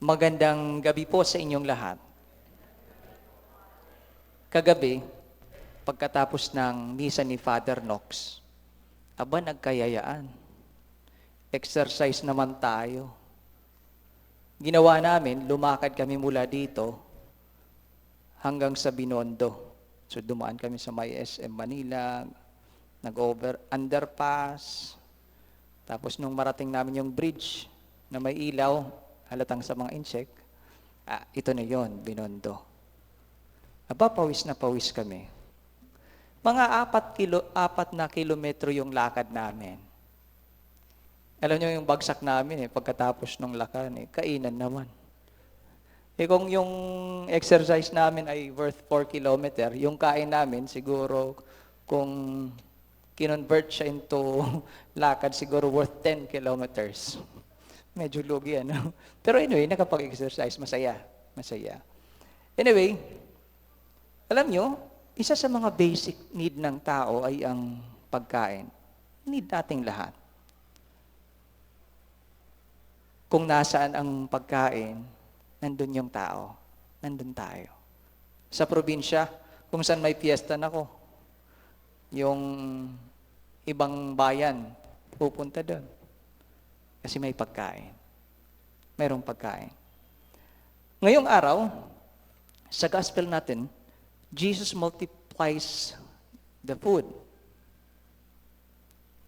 Magandang gabi po sa inyong lahat. Kagabi, pagkatapos ng misa ni Father Knox, nagkayayaan. Exercise naman tayo. Ginawa namin, lumakad kami mula dito hanggang sa Binondo. So dumaan kami sa may SM Manila, underpass, tapos nung marating namin yung bridge na may ilaw, halatang sa mga insect, ito na yon, Binondo. Pawis na pawis kami. Mga 4 na kilometro yung lakad namin. Alam niyo yung bagsak namin pagkatapos ng lakan kainan naman. Kung yung exercise namin ay worth 4 kilometer, yung kain namin siguro kung kinonvert siya into lakad siguro worth 10 kilometers. Medyo lugi Pero anyway, nakapag-exercise, masaya. Anyway, alam nyo, isa sa mga basic need ng tao ay ang pagkain. Need nating lahat. Kung nasaan ang pagkain, nandun yung tao. Nandun tayo. Sa probinsya, kung saan may fiesta nako, yung ibang bayan, pupunta doon. Kasi may pagkain. Mayroong pagkain. Ngayong araw, sa gospel natin, Jesus multiplies the food.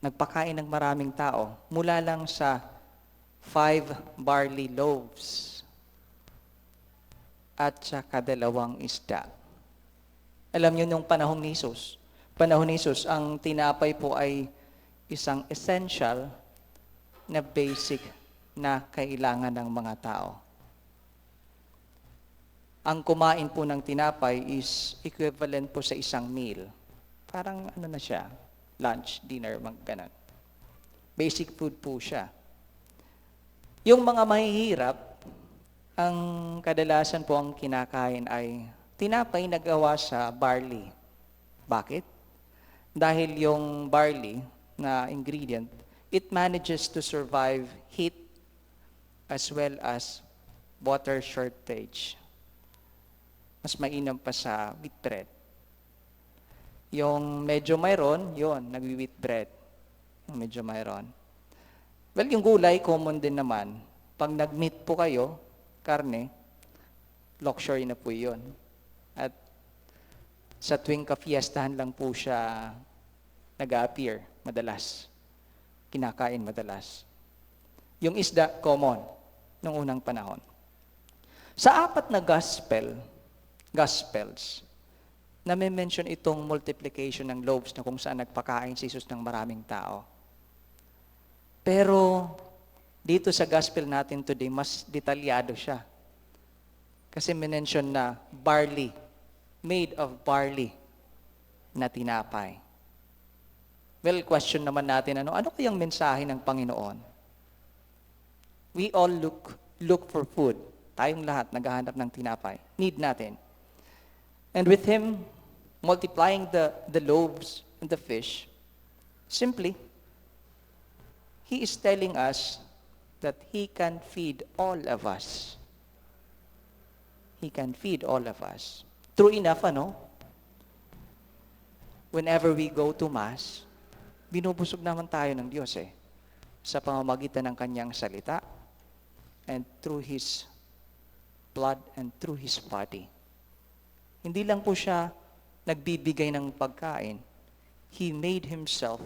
Nagpakain ng maraming tao mula lang sa 5 barley loaves at saka 2 isda. Alam niyo nung panahon ni Jesus, ang tinapay po ay isang essential na basic na kailangan ng mga tao. Ang kumain po ng tinapay is equivalent po sa isang meal. Parang na siya, lunch, dinner, ganun. Basic food po siya. Yung mga mahihirap, ang kadalasan po ang kinakain ay tinapay na gawa sa barley. Bakit? Dahil yung barley na ingredient, it manages to survive heat as well as water shortage. Mas mainam pa sa wheat bread. Yung medyo mayroon, nagwi-wheat bread. Yung medyo mayroon. Well, yung gulay, common din naman. Pag nag-meat po kayo, karne, luxury na po yun. At sa tuwing kafiestahan lang po siya nag-a-appear madalas. Kinakain madalas. Yung isda, common, noong unang panahon. Sa 4 na Gospels, na may mention itong multiplication ng loaves na kung saan nagpakain si Jesus ng maraming tao. Pero dito sa Gospel natin today, mas detalyado siya. Kasi mention na barley, made of barley na tinapay. Well, question naman natin, ano kayang mensahe ng Panginoon? We all look for food. Tayong lahat naghahanap ng tinapay. Need natin. And with Him multiplying the loaves and the fish, simply, He is telling us that He can feed all of us. He can feed all of us. True enough, whenever we go to Mass, binubusog naman tayo ng Diyos sa pamamagitan ng Kanyang salita and through His blood and through His body. Hindi lang po siya nagbibigay ng pagkain. He made Himself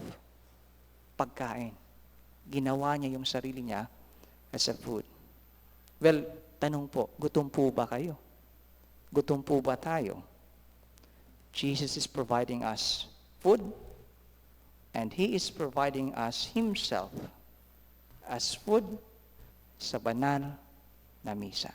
pagkain. Ginawa niya yung sarili niya as a food. Well, tanong po, gutom po ba kayo? Gutom po ba tayo? Jesus is providing us food and He is providing us Himself as food sa banal na misa.